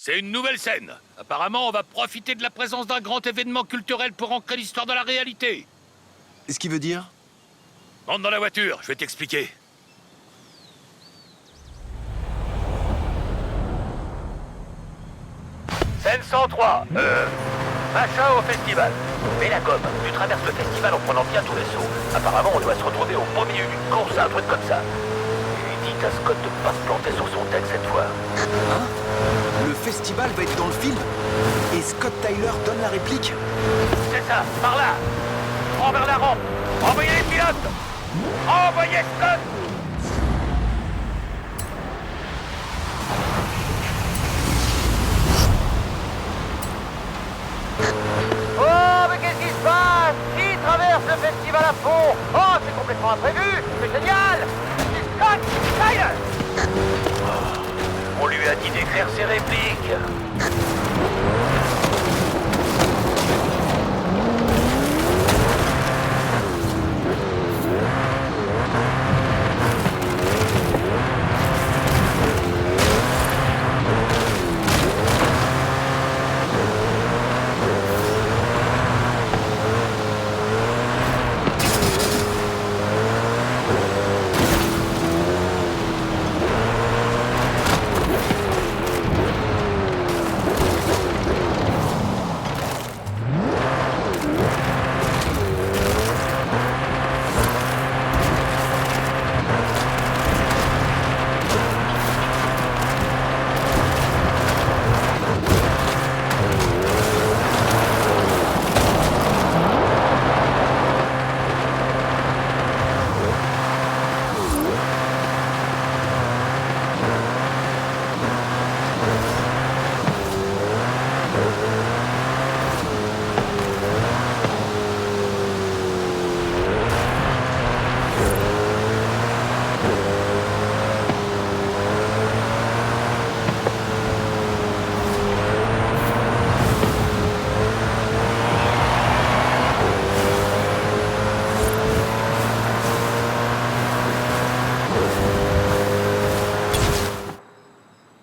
C'est une nouvelle scène. Apparemment, on va profiter de la présence d'un grand événement culturel pour ancrer l'histoire dans la réalité. Ce qui veut dire? Monte dans la voiture, je vais t'expliquer. Scène 103, machin au festival. Mais la gomme, tu traverses le festival en prenant bien tous les sauts. Apparemment, on doit se retrouver au beau milieu d'une course, un truc comme ça. Et dites à Scott de pas se planter sur son texte cette fois. Hein? Le festival va être dans le film? Et Scott Tyler donne la réplique? C'est ça, par là. Prends vers la rampe. Envoyez les pilotes. Envoyez Scott. Oh, mais qu'est-ce qui se passe? Qui traverse le festival à fond? Oh, c'est complètement imprévu! C'est génial! C'est Scott Tyler! On lui a dit d'écrire ses répliques.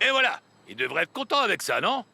Et voilà, il devrait être content avec ça, non?